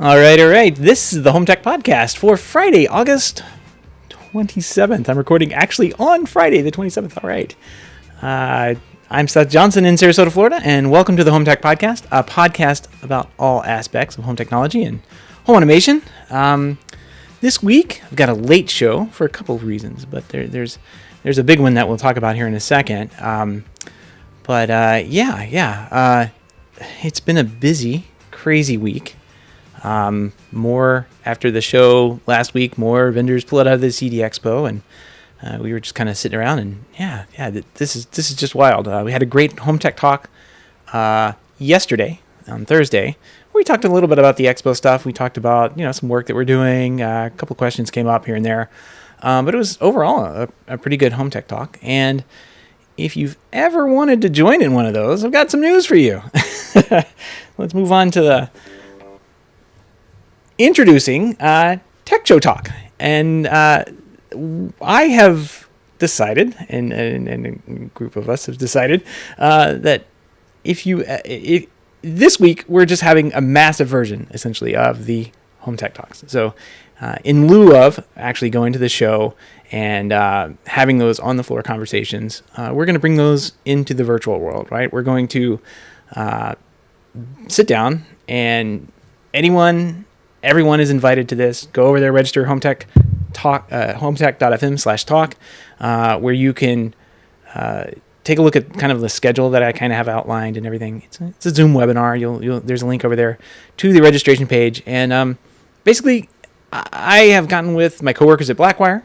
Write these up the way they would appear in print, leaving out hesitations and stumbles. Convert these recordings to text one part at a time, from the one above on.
All right. This is the Home Tech Podcast for Friday, August 27th. I'm recording actually on Friday, the 27th. All right. I'm Seth Johnson in Sarasota, Florida, and welcome to the Home Tech Podcast, a podcast about all aspects of home technology and home automation. This week, I've got a late show for a couple of reasons, but there's a big one that we'll talk about here in a second. It's been a busy, crazy week. More after the show last week, more vendors pulled out of the CD Expo, and we were just kind of sitting around, and this is just wild. We had a great home tech talk yesterday on Thursday. We talked a little bit about the expo stuff. We talked about some work that we're doing. A couple of questions came up here and there, but it was overall a pretty good home tech talk. And if you've ever wanted to join in one of those, I've got some news for you. Let's move on to the introducing Tech Show Talk. And I have decided, and a group of us have decided, that if this week we're just having a massive version, essentially, of the Home Tech Talks. So in lieu of actually going to the show and having those on the floor conversations, we're going to bring those into the virtual world, right? We're going to sit down, and everyone is invited to this. Go over there, register HomeTech Talk, HomeTech.fm/talk, where you can take a look at kind of the schedule that I kind of have outlined and everything. It's a Zoom webinar. There's a link over there to the registration page. And basically, I have gotten with my coworkers at Blackwire,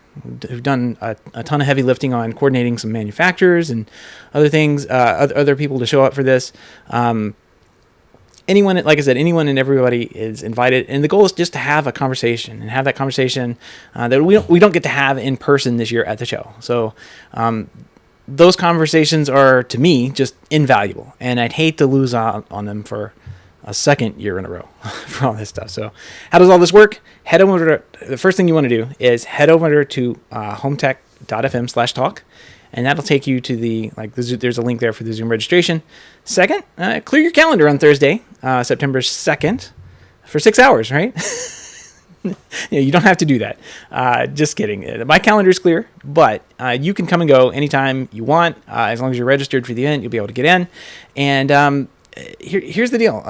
who've done a ton of heavy lifting on coordinating some manufacturers and other things, other people to show up for this. Anyone, like I said, anyone and everybody is invited, and the goal is just to have a conversation and have that conversation that we don't get to have in person this year at the show. So those conversations are, to me, just invaluable, and I'd hate to lose out on them for a second year in a row for all this stuff. So how does all this work? The first thing you want to do is head over to HomeTech.fm/talk. And that'll take you to there's a link there for the Zoom registration. Second, clear your calendar on Thursday, September 2nd, for 6 hours, right? You don't have to do that. Just kidding. My calendar is clear, but you can come and go anytime you want. As long as you're registered for the event, you'll be able to get in. And here's the deal.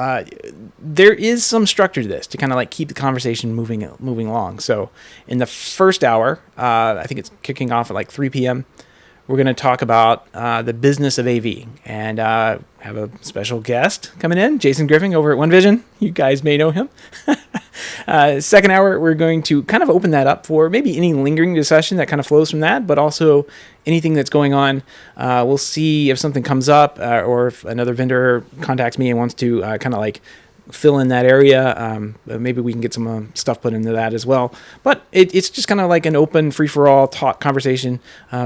There is some structure to this to kind of keep the conversation moving along. So in the first hour, I think it's kicking off at 3 p.m., we're going to talk about the business of AV, and have a special guest coming in, Jason Griffin over at OneVision. You guys may know him. Second hour, we're going to kind of open that up for maybe any lingering discussion that kind of flows from that, but also anything that's going on. We'll see if something comes up or if another vendor contacts me and wants to kind of fill in that area. Maybe we can get some stuff put into that as well. But it's just kind of like an open, free-for-all talk conversation.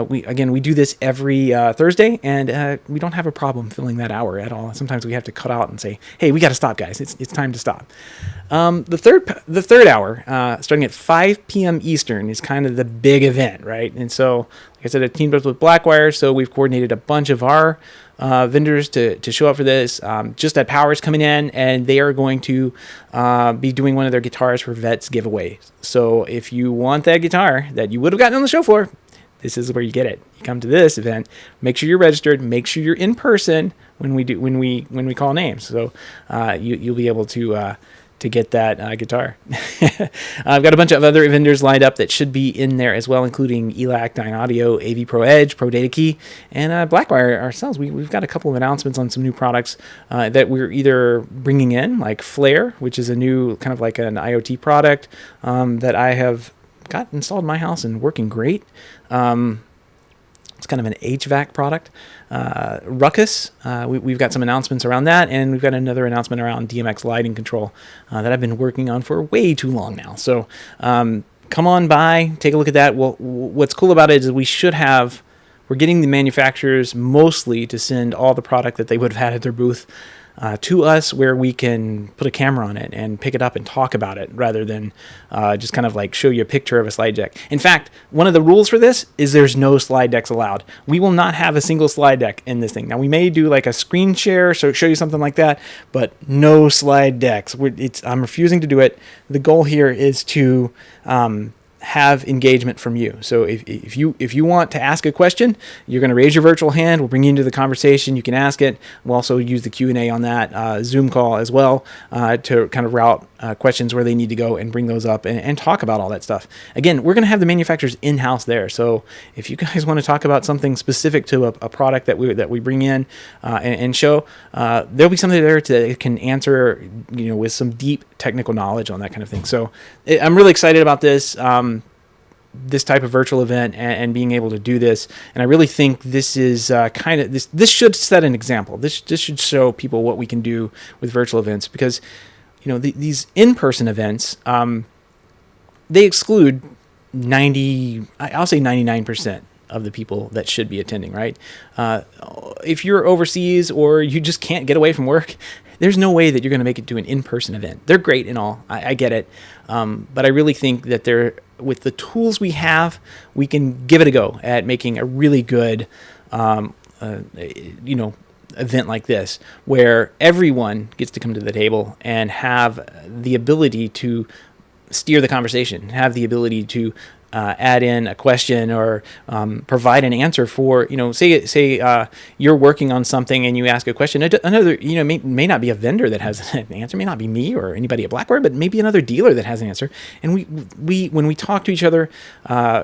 We do this every Thursday, and we don't have a problem filling that hour at all. Sometimes we have to cut out and say, "Hey, we got to stop, guys. It's time to stop." The third hour, starting at 5 p.m. Eastern, is kind of the big event, right? And so, like I said, I teamed up with Blackwire, so we've coordinated a bunch of our vendors to show up for this. Just That Power's coming in, and they are going to be doing one of their guitars for Vets giveaway. So if you want that guitar that you would have gotten on the show floor, this is where you get it. You come to this event, make sure you're registered, make sure you're in person when we call names. So you'll be able to get that guitar. I've got a bunch of other vendors lined up that should be in there as well, including ELAC, Dyne Audio, AV Pro Edge, Pro Data Key, and Blackwire ourselves. We've got a couple of announcements on some new products that we're either bringing in, like Flare, which is a new kind of like an IoT product that I have got installed in my house and working great. It's kind of an HVAC product. Ruckus, we've got some announcements around that, and we've got another announcement around DMX lighting control that I've been working on for way too long now. So come on by, take a look at that. Well, what's cool about it is we're getting the manufacturers mostly to send all the product that they would have had at their booth to us where we can put a camera on it and pick it up and talk about it rather than just kind of like show you a picture of a slide deck. In fact, one of the rules for this is there's no slide decks allowed. We will not have a single slide deck in this thing. Now, we may do like a screen share, so show you something like that, but no slide decks. I'm refusing to do it. The goal here is to have engagement from you. So if you want to ask a question, you're going to raise your virtual hand. We'll bring you into the conversation. You can ask it. We'll also use the Q&A on that Zoom call as well to kind of route questions where they need to go and bring those up and talk about all that stuff. Again, we're going to have the manufacturers in-house there. So if you guys want to talk about something specific to a product that we bring in and show, there'll be somebody there that can answer, with some deep technical knowledge on that kind of thing. So I'm really excited about this. This type of virtual event and being able to do this. And I really think this is this should set an example. This should show people what we can do with virtual events, because, these in-person events, they exclude 99% of the people that should be attending, right? If you're overseas or you just can't get away from work, there's no way that you're going to make it to an in-person event. They're great and all. I get it. But I really think that with the tools we have, we can give it a go at making a really good, event like this, where everyone gets to come to the table and have the ability to steer the conversation, have the ability to add in a question or provide an answer for, say you're working on something and you ask a question. Another, may not be a vendor that has an answer, may not be me or anybody at Blackware, but maybe another dealer that has an answer. And we when we talk to each other,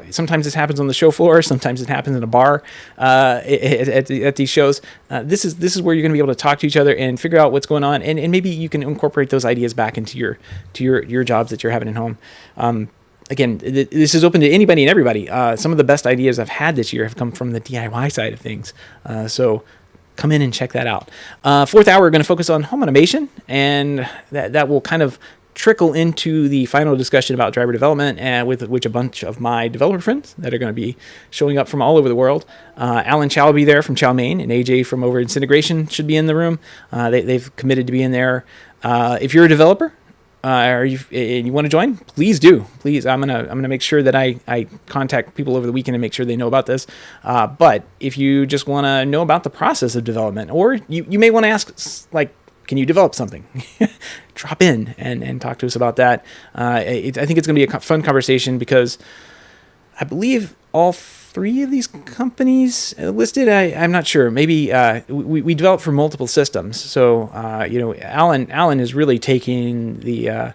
sometimes this happens on the show floor, sometimes it happens in a bar at these shows. This is where you're going to be able to talk to each other and figure out what's going on, and maybe you can incorporate those ideas back into your jobs that you're having at home. Again, this is open to anybody and everybody. Some of the best ideas I've had this year have come from the DIY side of things. So come in and check that out. Fourth hour, we're going to focus on home automation, and that will kind of trickle into the final discussion about driver development, and with which a bunch of my developer friends that are going to be showing up from all over the world. Alan Chow will be there from Chow Maine, and AJ from over at Integration should be in the room. They've committed to being there. If you're a developer, and you want to join, please do. Please, I'm gonna make sure that I contact people over the weekend and make sure they know about this. But if you just want to know about the process of development, or you may want to ask, like, can you develop something? Drop in and talk to us about that. I think it's going to be a fun conversation, because I believe all three of these companies listed, I'm not sure. Maybe we develop for multiple systems. So Alan is really taking the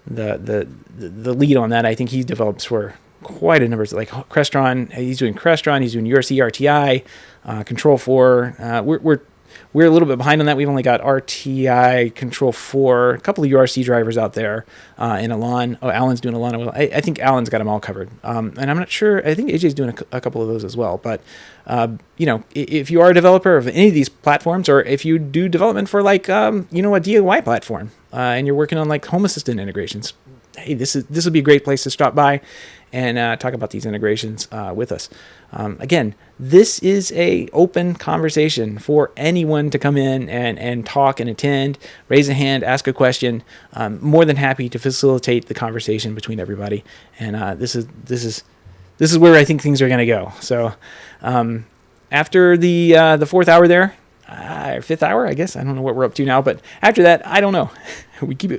lead on that. I think he develops for quite a number of, like Crestron. He's doing Crestron. He's doing URC, RTI, Control 4. We're a little bit behind on that. We've only got RTI, Control 4, a couple of URC drivers out there, and Alon. Oh, Alan's doing Alon. I think Alan's got them all covered. And I'm not sure. I think AJ's doing a couple of those as well. But, if you are a developer of any of these platforms, or if you do development for like, a DIY platform, and you're working on like Home Assistant integrations, hey, this would be a great place to stop by and talk about these integrations with us. Again, this is a open conversation for anyone to come in and talk and attend, raise a hand, ask a question. More than happy to facilitate the conversation between everybody. And this is where I think things are going to go. So after the fourth hour there, fifth hour, I guess. I don't know what we're up to now, but after that, I don't know.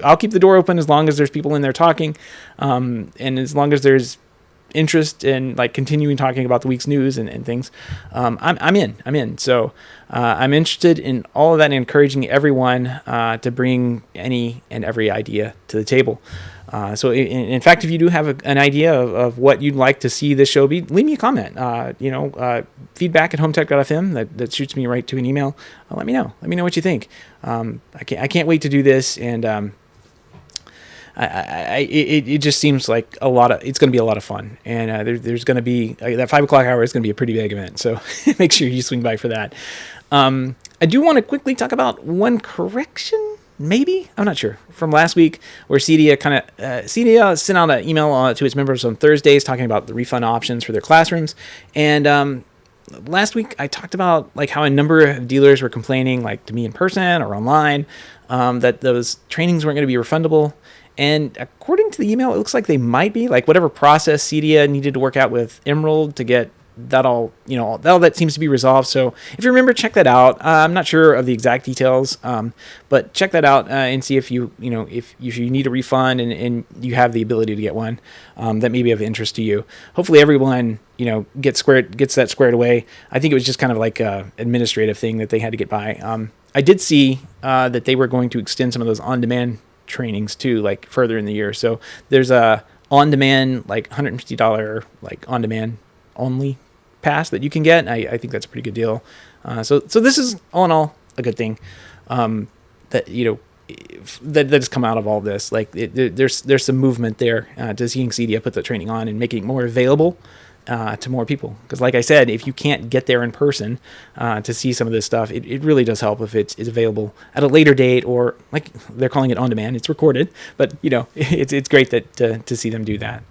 I'll keep the door open as long as there's people in there talking, and as long as there's interest in like continuing talking about the week's news and things. I'm in. So I'm interested in all of that and encouraging everyone to bring any and every idea to the table. So in fact, if you do have an idea of what you'd like to see this show be, leave me a comment. Feedback at HomeTech.fm that shoots me right to an email. Let me know. Let me know what you think. I can't wait to do this, and it just seems like it's going to be a lot of fun, and there's going to be that 5 o'clock hour is going to be a pretty big event. So make sure you swing by for that. I do want to quickly talk about one correction. Maybe, I'm not sure, from last week, where CEDIA sent out an email to its members on Thursdays talking about the refund options for their classrooms, and last week I talked about like how a number of dealers were complaining, like to me in person or online, that those trainings weren't going to be refundable. And according to the email, it looks like they might be. Like whatever process CEDIA needed to work out with Emerald to get that all, all that seems to be resolved. So if you remember, check that out. I'm not sure of the exact details, but check that out and see if if you need a refund and you have the ability to get one, that may be of interest to you. Hopefully everyone, gets that squared away. I think it was just kind of like a administrative thing that they had to get by. I did see that they were going to extend some of those on-demand trainings too, like further in the year. So there's a on-demand, like $150, like on-demand only pass that you can get. I think that's a pretty good deal. So this is all in all a good thing, that has come out of all this. Like there's some movement there to seeing CEDIA put the training on and making it more available to more people. Because like I said, if you can't get there in person to see some of this stuff, it really does help if it's available at a later date, or like they're calling it on demand. It's recorded, but it's great that to see them do that.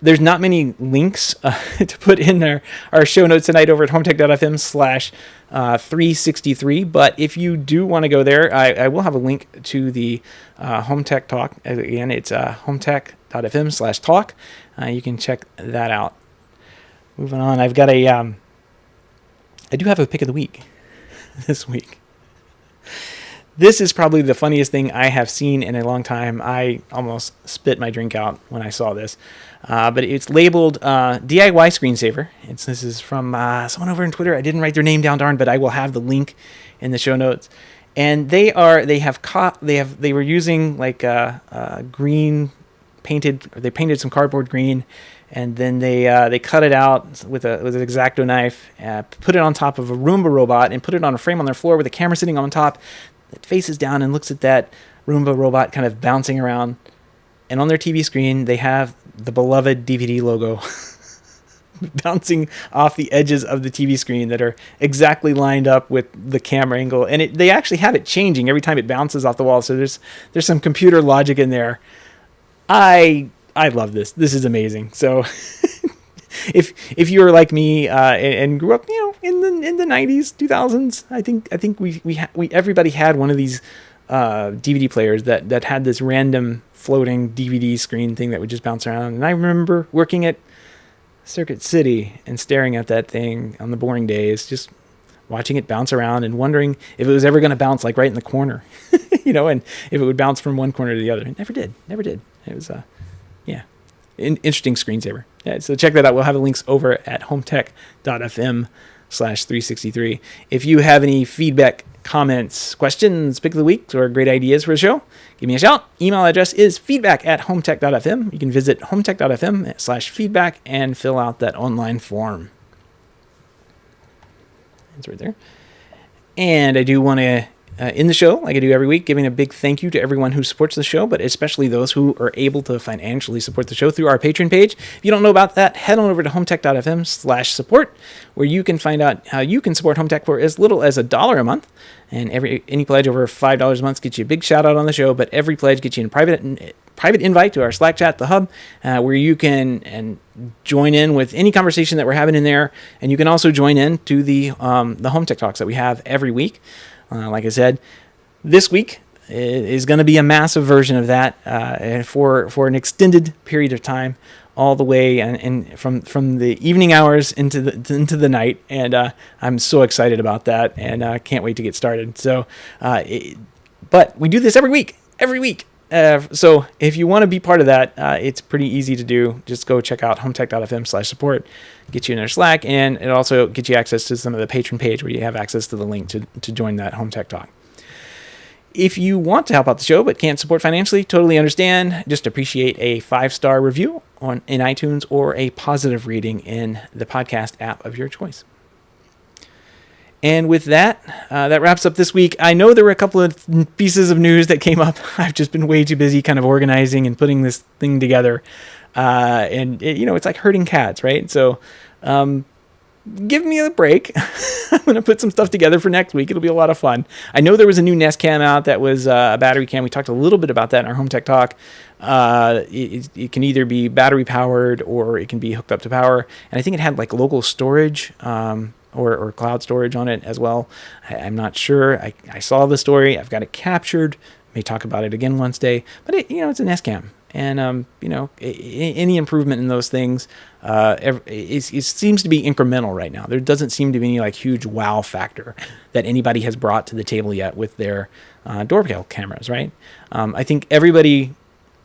There's not many links to put in our show notes tonight over at HomeTech.fm/363. But if you do want to go there, I will have a link to the HomeTech talk. Again, it's HomeTech.fm/talk. You can check that out. Moving on, I do have a pick of the week this week. This is probably the funniest thing I have seen in a long time. I almost spit my drink out when I saw this. But it's labeled DIY Screensaver. This is from someone over on Twitter. I didn't write their name down, darn, but I will have the link in the show notes. And they were using like green painted. They painted some cardboard green, and then they cut it out with an X-Acto knife, put it on top of a Roomba robot, and put it on a frame on their floor with a camera sitting on top. It faces down and looks at that Roomba robot kind of bouncing around. And on their TV screen, they have the beloved DVD logo bouncing off the edges of the TV screen that are exactly lined up with the camera angle. And they actually have it changing every time it bounces off the wall. So there's some computer logic in there. I love this. This is amazing. So if you were like me and grew up, in the 90s, 2000s, I think we everybody had one of these DVD players that had this random floating DVD screen thing that would just bounce around. And I remember working at Circuit City and staring at that thing on the boring days, just watching it bounce around and wondering if it was ever going to bounce like right in the corner, and if it would bounce from one corner to the other. It never did. It was interesting screensaver. Yeah, so check that out. We'll have the links over at HomeTech.fm/363. If you have any feedback, comments, questions, pick of the week, or great ideas for the show, give me a shout. Email address is feedback@HomeTech.fm. You can visit HomeTech.fm/feedback and fill out that online form. It's right there. And I do want to in the show, like I do every week, giving a big thank you to everyone who supports the show, but especially those who are able to financially support the show through our Patreon page. If you don't know about that, head on over to HomeTech.fm/support, where you can find out how you can support HomeTech for as little as $1 a month. And any pledge over $5 a month gets you a big shout out on the show, but every pledge gets you a private invite to our Slack chat, the Hub, where you can join in with any conversation that we're having in there, and you can also join in to the HomeTech talks that we have every week. Like I said, this week is going to be a massive version of that for an extended period of time, all the way and from the evening hours into the night, and I'm so excited about that, and can't wait to get started. So, but we do this every week. So if you want to be part of that, it's pretty easy to do. Just go check out HomeTech.fm/support, get you in their Slack, and it also gets you access to some of the patron page where you have access to the link to join that HomeTech talk. If you want to help out the show but can't support financially, totally understand. Just appreciate a 5-star review in iTunes or a positive rating in the podcast app of your choice. And with that, that wraps up this week. I know there were a couple of pieces of news that came up. I've just been way too busy kind of organizing and putting this thing together. It's like herding cats, right? So give me a break. I'm going to put some stuff together for next week. It'll be a lot of fun. I know there was a new Nest Cam out that was a battery cam. We talked a little bit about that in our HomeTech talk. It can either be battery powered or it can be hooked up to power. And I think it had like local storage or cloud storage on it as well. I'm not sure. I saw the story. I've got it captured. May talk about it again one day. But it's an S-Cam. And, any improvement in those things, it seems to be incremental right now. There doesn't seem to be any like huge wow factor that anybody has brought to the table yet with their doorbell cameras, right? I think everybody,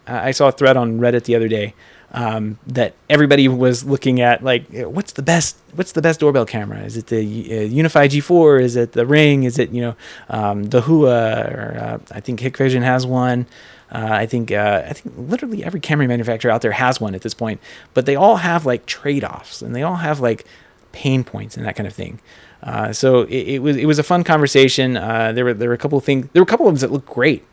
I saw a thread on Reddit the other day that everybody was looking at, like, what's the best doorbell camera? Is it the Unify G4? Is it the Ring? Is it, the Hua? Or I think Hikvision has one. I think literally every camera manufacturer out there has one at this point, but they all have like trade-offs and they all have like pain points and that kind of thing. So it was a fun conversation. There were a couple of things. There were a couple of them that looked great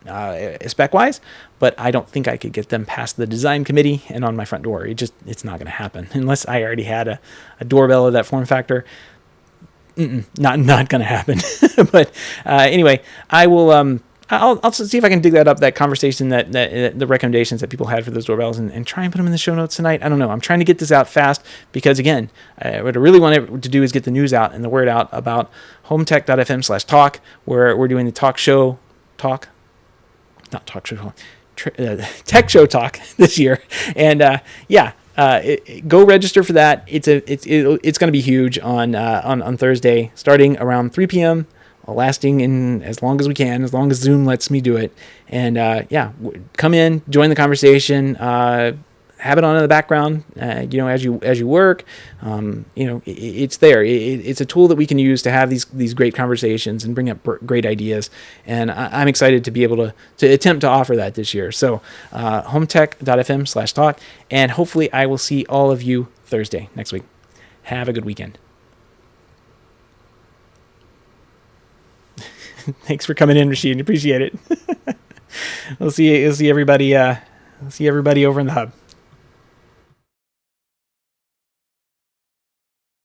spec wise, but I don't think I could get them past the design committee and on my front door. It's not going to happen unless I already had a doorbell of that form factor. Not going to happen. But anyway, I will. I'll see if I can dig that up, that conversation, that the recommendations that people had for those doorbells, and try and put them in the show notes tonight. I don't know. I'm trying to get this out fast because, again, what I really want to do is get the news out and the word out about HomeTech.fm/talk, where we're doing the tech show talk this year. And go register for that. It's going to be huge on Thursday, starting around 3 p.m. lasting in as long as we can, as long as Zoom lets me do it. And come in, join the conversation, have it on in the background, as you work. It's there. It's a tool that we can use to have these great conversations and bring up great ideas. And I'm excited to be able to attempt to offer that this year. So HomeTech.fm/talk, and hopefully I will see all of you Thursday next week. Have a good weekend. Thanks for coming in, Rashid. Appreciate it. We'll see everybody over in the hub.